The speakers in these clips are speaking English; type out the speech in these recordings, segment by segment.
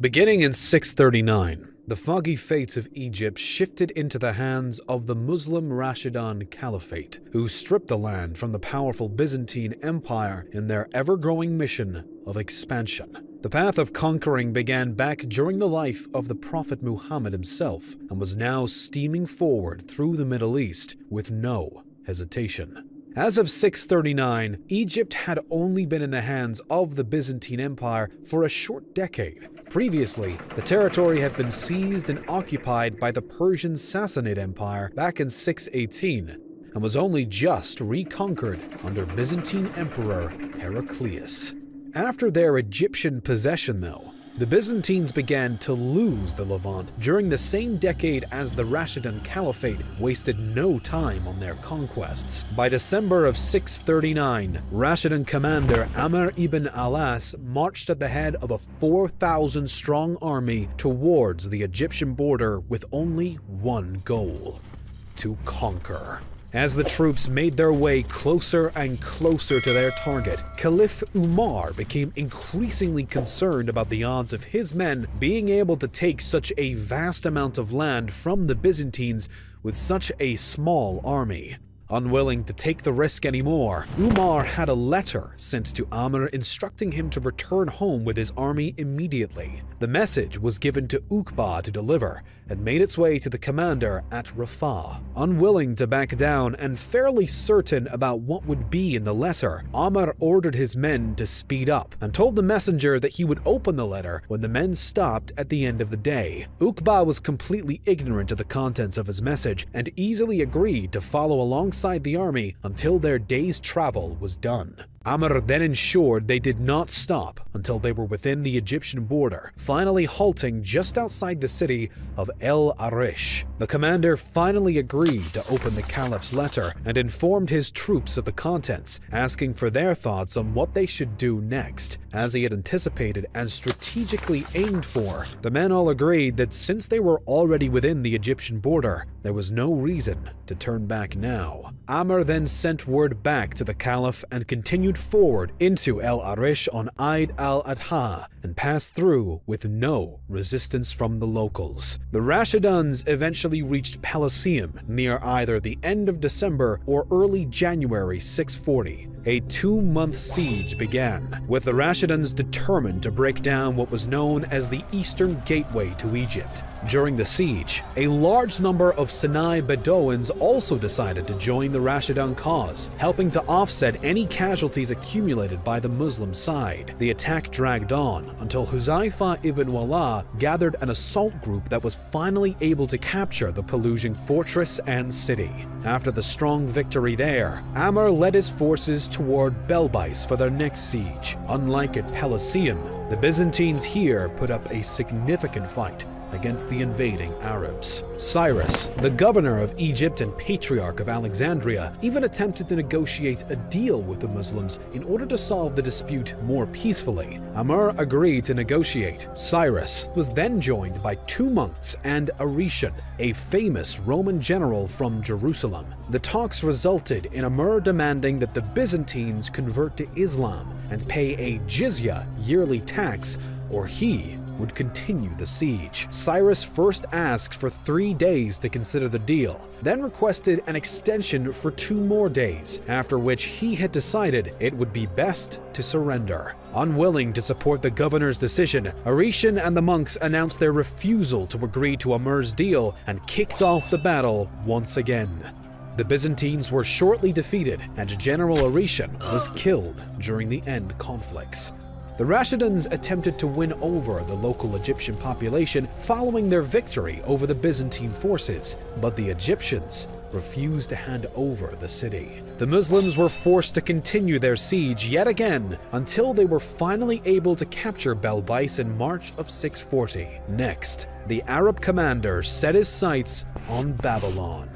Beginning in 639, the foggy fates of Egypt shifted into the hands of the Muslim Rashidun Caliphate, who stripped the land from the powerful Byzantine Empire in their ever-growing mission of expansion. The path of conquering began back during the life of the Prophet Muhammad himself and was now steaming forward through the Middle East with no hesitation. As of 639, Egypt had only been in the hands of the Byzantine Empire for a short decade. Previously, the territory had been seized and occupied by the Persian Sassanid Empire back in 618 and was only just reconquered under Byzantine Emperor Heraclius. After their Egyptian possession, though, the Byzantines began to lose the Levant during the same decade as the Rashidun Caliphate wasted no time on their conquests. By December of 639, Rashidun commander Amr ibn Alas marched at the head of a 4,000-strong army towards the Egyptian border with only one goal: to conquer. As the troops made their way closer and closer to their target, Caliph Umar became increasingly concerned about the odds of his men being able to take such a vast amount of land from the Byzantines with such a small army. Unwilling to take the risk anymore, Umar had a letter sent to Amr instructing him to return home with his army immediately. The message was given to Uqba to deliver and made its way to the commander at Rafah. Unwilling to back down and fairly certain about what would be in the letter, Amr ordered his men to speed up and told the messenger that he would open the letter when the men stopped at the end of the day. Uqba was completely ignorant of the contents of his message and easily agreed to follow alongside the army until their day's travel was done. Amr then ensured they did not stop until they were within the Egyptian border, finally halting just outside the city of El Arish. The commander finally agreed to open the caliph's letter and informed his troops of the contents, asking for their thoughts on what they should do next. As he had anticipated and strategically aimed for, the men all agreed that since they were already within the Egyptian border, there was no reason to turn back now. Amr then sent word back to the caliph and continued forward into El Arish on Eid al-Adha and passed through with no resistance from the locals. The Rashiduns eventually reached Pelusium near either the end of December or early January 640. A 2-month siege began, with the Rashiduns determined to break down what was known as the Eastern Gateway to Egypt. During the siege, a large number of Sinai Bedouins also decided to join the Rashidun cause, helping to offset any casualties accumulated by the Muslim side. The attack dragged on until Huzaifa ibn Wala gathered an assault group that was finally able to capture the Pelusian fortress and city. After the strong victory there, Amr led his forces toward Belbais for their next siege. Unlike at Pelusium, the Byzantines here put up a significant fight against the invading Arabs. Cyrus, the governor of Egypt and patriarch of Alexandria, even attempted to negotiate a deal with the Muslims in order to solve the dispute more peacefully. Amr agreed to negotiate. Cyrus was then joined by 2 monks and Arishan, a famous Roman general from Jerusalem. The talks resulted in Amr demanding that the Byzantines convert to Islam and pay a jizya yearly tax, or he would continue the siege. Cyrus first asked for 3 days to consider the deal, then requested an extension for 2 more days, after which he had decided it would be best to surrender. Unwilling to support the governor's decision, Arishan and the monks announced their refusal to agree to Amr's deal and kicked off the battle once again. The Byzantines were shortly defeated, and General Arishan was killed during the end conflicts. The Rashiduns attempted to win over the local Egyptian population following their victory over the Byzantine forces, but the Egyptians refused to hand over the city. The Muslims were forced to continue their siege yet again until they were finally able to capture Belbais in March of 640. Next, the Arab commander set his sights on Babylon.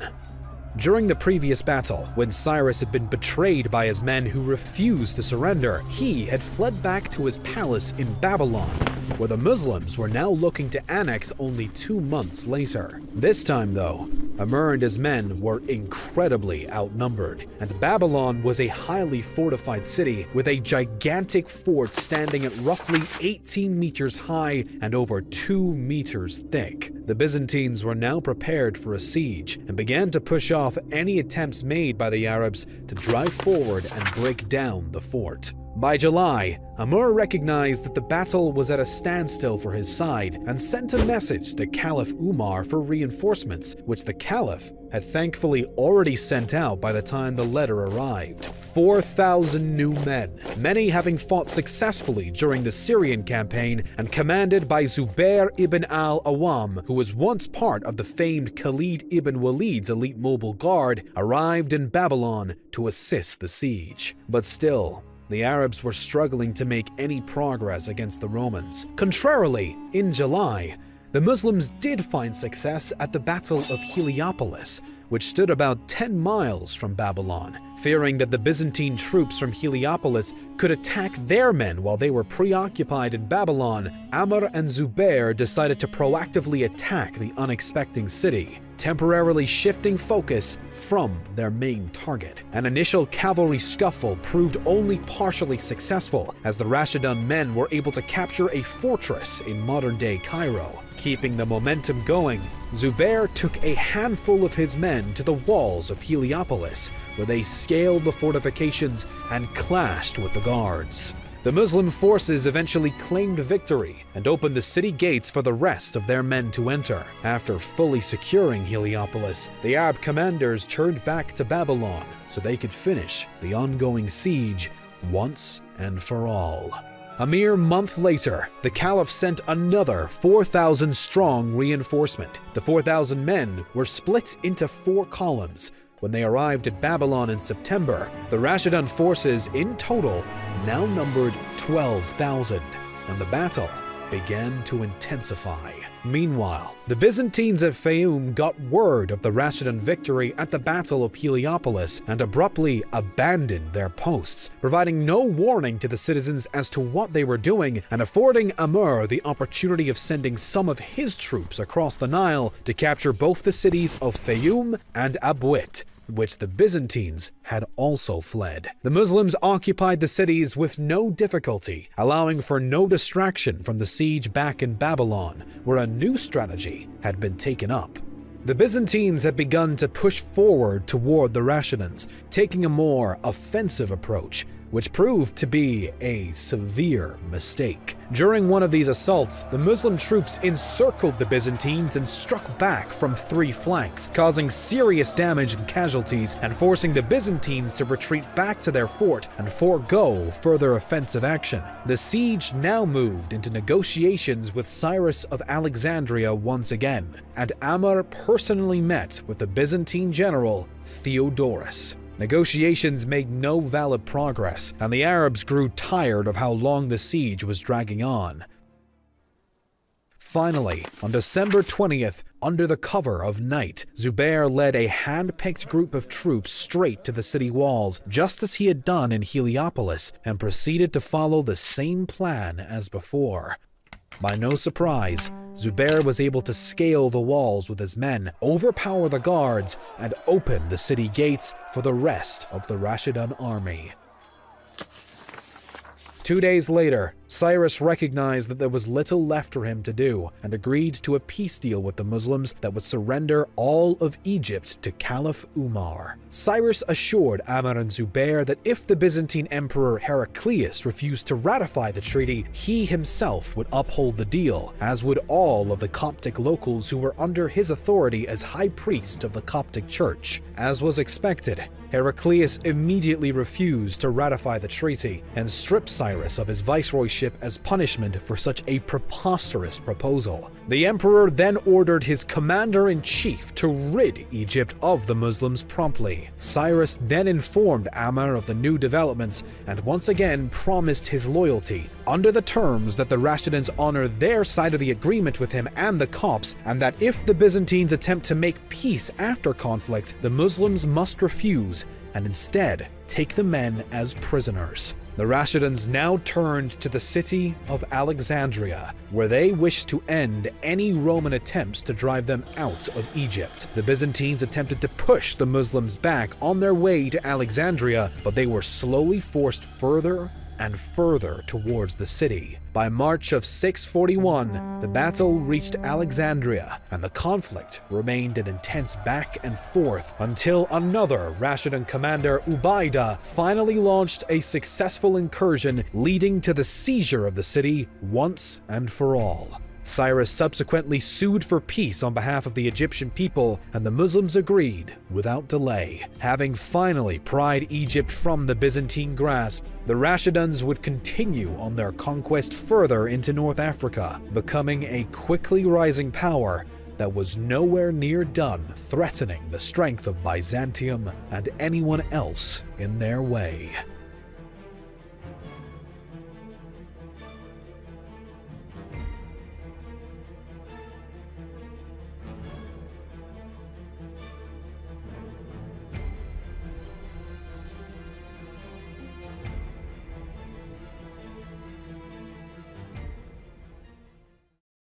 During the previous battle, when Cyrus had been betrayed by his men who refused to surrender, he had fled back to his palace in Babylon, where the Muslims were now looking to annex only 2 months later. This time, though, Amr and his men were incredibly outnumbered, and Babylon was a highly fortified city with a gigantic fort standing at roughly 18 meters high and over 2 meters thick. The Byzantines were now prepared for a siege and began to push off any attempts made by the Arabs to drive forward and break down the fort. By July, Amr recognized that the battle was at a standstill for his side and sent a message to Caliph Umar for reinforcements, which the Caliph had thankfully already sent out by the time the letter arrived. 4,000 new men, many having fought successfully during the Syrian campaign and commanded by Zubair ibn al-Awwam, who was once part of the famed Khalid ibn Walid's elite mobile guard, arrived in Babylon to assist the siege. But still, the Arabs were struggling to make any progress against the Romans. Contrarily, in July, the Muslims did find success at the Battle of Heliopolis, which stood about 10 miles from Babylon. Fearing that the Byzantine troops from Heliopolis could attack their men while they were preoccupied in Babylon, Amr and Zubair decided to proactively attack the unexpected city, temporarily shifting focus from their main target. An initial cavalry scuffle proved only partially successful, as the Rashidun men were able to capture a fortress in modern-day Cairo. Keeping the momentum going, Zubair took a handful of his men to the walls of Heliopolis, where they scaled the fortifications and clashed with the guards. The Muslim forces eventually claimed victory and opened the city gates for the rest of their men to enter. After fully securing Heliopolis, the Arab commanders turned back to Babylon so they could finish the ongoing siege once and for all. A mere month later, the Caliph sent another 4,000-strong reinforcement. The 4,000 men were split into 4 columns. When they arrived at Babylon in September, the Rashidun forces in total now numbered 12,000, and the battle began to intensify. Meanwhile, the Byzantines of Fayoum got word of the Rashidun victory at the Battle of Heliopolis and abruptly abandoned their posts, providing no warning to the citizens as to what they were doing and affording Amr the opportunity of sending some of his troops across the Nile to capture both the cities of Fayoum and Abwit, which the Byzantines had also fled. The Muslims occupied the cities with no difficulty, allowing for no distraction from the siege back in Babylon, where a new strategy had been taken up. The Byzantines had begun to push forward toward the Rashiduns, taking a more offensive approach, which proved to be a severe mistake. During one of these assaults, the Muslim troops encircled the Byzantines and struck back from 3 flanks, causing serious damage and casualties and forcing the Byzantines to retreat back to their fort and forego further offensive action. The siege now moved into negotiations with Cyrus of Alexandria once again, and Amr personally met with the Byzantine general Theodorus. Negotiations made no valid progress, and the Arabs grew tired of how long the siege was dragging on. Finally, on December 20th, under the cover of night, Zubair led a hand-picked group of troops straight to the city walls, just as he had done in Heliopolis, and proceeded to follow the same plan as before. By no surprise, Zubair was able to scale the walls with his men, overpower the guards, and open the city gates for the rest of the Rashidun army. 2 days later, Cyrus recognized that there was little left for him to do and agreed to a peace deal with the Muslims that would surrender all of Egypt to Caliph Umar. Cyrus assured Amr and Zubair that if the Byzantine Emperor Heraclius refused to ratify the treaty, he himself would uphold the deal, as would all of the Coptic locals who were under his authority as high priest of the Coptic Church. As was expected, Heraclius immediately refused to ratify the treaty and stripped Cyrus of his viceroyship as punishment for such a preposterous proposal. The emperor then ordered his commander-in-chief to rid Egypt of the Muslims promptly. Cyrus then informed Amr of the new developments and once again promised his loyalty, under the terms that the Rashiduns honor their side of the agreement with him and the Copts, and that if the Byzantines attempt to make peace after conflict, the Muslims must refuse and instead take the men as prisoners. The Rashidun now turned to the city of Alexandria, where they wished to end any Roman attempts to drive them out of Egypt. The Byzantines attempted to push the Muslims back on their way to Alexandria, but they were slowly forced further and further towards the city. By March of 641, the battle reached Alexandria, and the conflict remained an intense back and forth until another Rashidun commander, Ubaydah, finally launched a successful incursion leading to the seizure of the city once and for all. Cyrus subsequently sued for peace on behalf of the Egyptian people, and the Muslims agreed without delay. Having finally pried Egypt from the Byzantine grasp, the Rashiduns would continue on their conquest further into North Africa, becoming a quickly rising power that was nowhere near done threatening the strength of Byzantium and anyone else in their way.